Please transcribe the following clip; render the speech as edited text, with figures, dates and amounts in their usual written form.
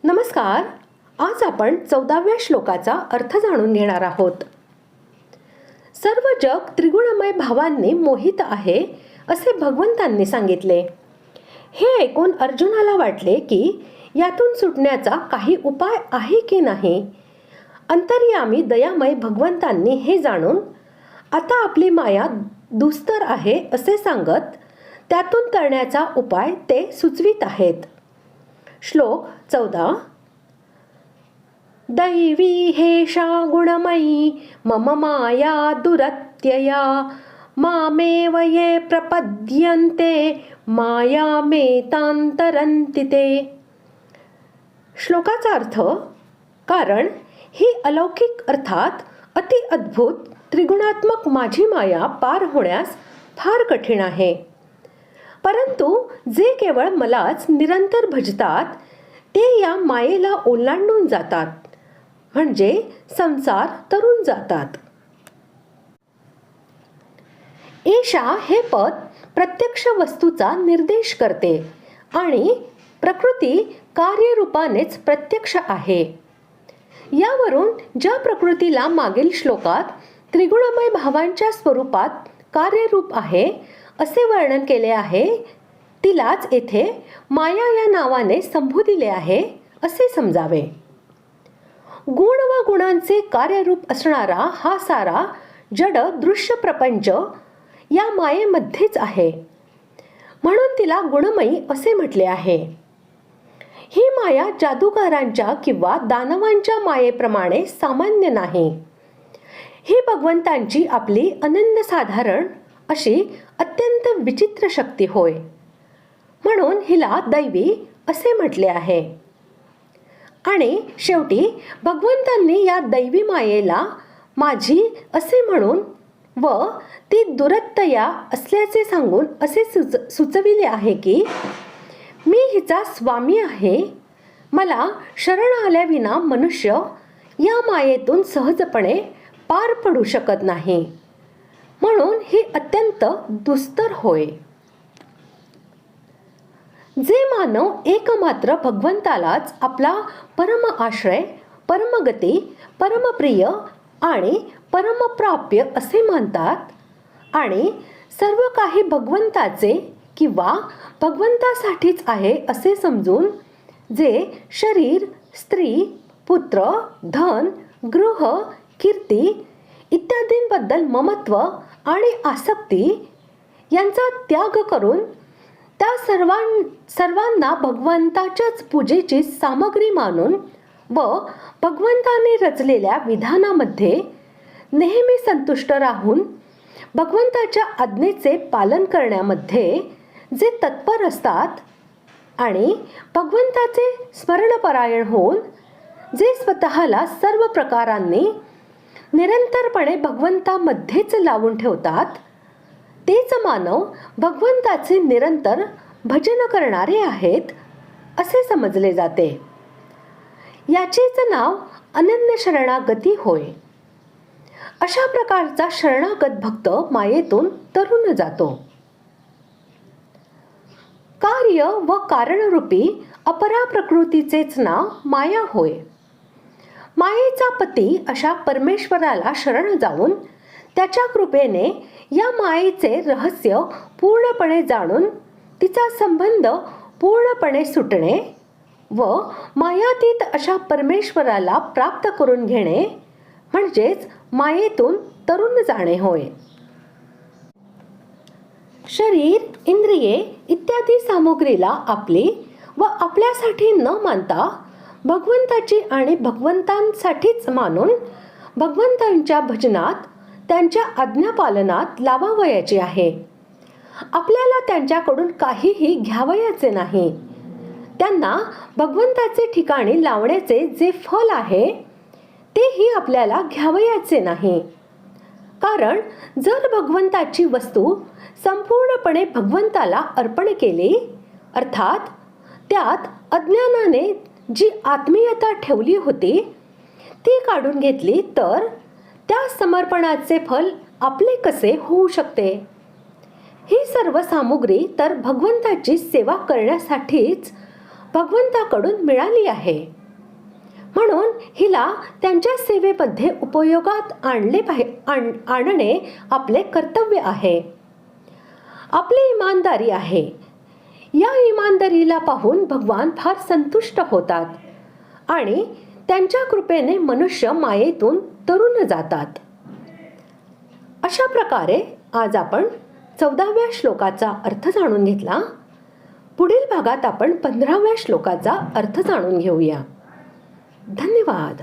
नमस्कार. आज आपण 14व्या श्लोकाचा अर्थ जाणून घेणार आहोत. सर्व जग त्रिगुणमय भावांनी मोहित आहे असे भगवंतांनी सांगितले. हे ऐकून अर्जुनाला वाटले की यातून सुटण्याचा काही उपाय आहे की नाही. अंतर्यामी दयामय भगवंतांनी हे जाणून आता आपली माया दुस्तर आहे असे सांगत त्यातून तरण्याचा उपाय ते सुचवित आहेत. श्लोक 14. दैवी हेषा गुणमयी मम माया दुरत्यया मामेव ये प्रपद्यन्ते मायामेतांतरन्ति ते. श्लोकाचा अर्थ, कारण ही अलौकिक अर्थात अति अद्भुत त्रिगुणात्मक माझी माया पार होण्यास फार कठीण आहे. परंतु जे केवळ मलाच निरंतर भजतात ते या मायेला ओलांडून जातात, म्हणजे संसार तरून जातात. एषा हे पद प्रत्यक्ष वस्तूचा निर्देश करते आणि प्रकृती कार्यरूपानेच प्रत्यक्ष आहे. यावरून ज्या प्रकृतीला मागील श्लोकात त्रिगुणमय भावांच्या स्वरूपात कार्यरूप आहे असे वर्णन केले आहे, तिलाच येथे माया या नावाने संबोधिले दिले आहे असे समजावे. गुण व गुणांचे कार्यरूप असणारा हा सारा जड दृश्य प्रपंच या मायेमध्येच आहे, म्हणून तिला गुणमयी असे म्हटले आहे. ही माया जादूगारांच्या किंवा दानवांच्या मायेप्रमाणे सामान्य नाही. ही भगवंतांची आपली अनन्यसाधारण अशी अत्यंत विचित्र शक्ती होय, म्हणून हिला दैवी असे म्हटले आहे. आणि शेवटी भगवंतांनी या दैवी मायेला माझी असे म्हणून व ती दुरत्यया असल्याचे सांगून असे सुचविले आहे की मी हिचा स्वामी आहे. मला शरण आल्याविना मनुष्य या मायेतून सहजपणे पार पडू शकत नाही, म्हणून ही अत्यंत दुस्तर होय. जे मानव एकमात्र भगवंतालाच आपला परम आश्रय, परमगती, परमप्रिय आणि परमप्राप्य असे मानतात आणि सर्व काही भगवंताचे किंवा भगवंतासाठीच आहे असे समजून जे शरीर, स्त्री, पुत्र, धन, गृह, कीर्ती इत्यादींबद्दल ममत्व आणि आसक्ती यांचा त्याग करून त्या सर्वांना भगवंताच्याच पूजेची सामग्री मानून व भगवंताने रचलेल्या विधानामध्ये नेहमी संतुष्ट राहून भगवंताच्या आज्ञेचे पालन करण्यामध्ये जे तत्पर असतात आणि भगवंताचे स्मरणपरायण होऊन जे स्वतःला सर्व प्रकारांनी निरंतरपणे भगवंतामध्येच लावून ठेवतात, तेच मानव भगवंताचे निरंतर भजन करणारे आहेत असे समजले जाते. याचेच नाव अनन्य शरणागती होय. अशा प्रकारचा शरणागत भक्त मायेतून तरून जातो. कार्य व कारणरूपी अपरा प्रकृतीचेच नाव माया होय. मायेचा पती अशा परमेश्वराला शरण जाऊन त्याच्या कृपेने या मायेचे रहस्य पूर्णपणे जाणून तिचा संबंध पूर्णपणे सुटणे व मायातीत अशा परमेश्वराला प्राप्त करून घेणे म्हणजेच मायेतून तरून जाणे होय. शरीर, इंद्रिये इत्यादी सामुग्रीला आपली व आपल्यासाठी न मानता भगवंताची आणि भगवंतांसाठीच मानून भगवंतांच्या भजनात, त्यांच्या आज्ञापालनात लावावयाची आहे. आपल्याला त्यांच्याकडून काहीही घ्यावयाचे नाही. त्यांना भगवंताचे ठिकाणी लावण्याचे जे फल आहे तेही आपल्याला घ्यावयाचे नाही. कारण जर भगवंताची वस्तू संपूर्णपणे भगवंताला अर्पण केली, अर्थात त्यात अज्ञानाने जी आत्मीयता ठेवली होती ती काढून घेतली, तर त्या समर्पणाचे फल आपले कसे होऊ शकते. ही सर्व सामुग्री तर भगवंताची सेवा करण्यासाठीच भगवंताकडून मिळाली आहे, म्हणून हिला त्यांच्या सेवेमध्ये उपयोगात आणणे आपले कर्तव्य आहे, आपली इमानदारी आहे. या इमानदारीला पाहून भगवान फार संतुष्ट होतात आणि त्यांच्या कृपेने मनुष्य मायेतून तरुण जातात. अशा प्रकारे आज आपण 14व्या श्लोकाचा अर्थ जाणून घेतला. पुढील भागात आपण 15व्या श्लोकाचा अर्थ जाणून घेऊया. धन्यवाद.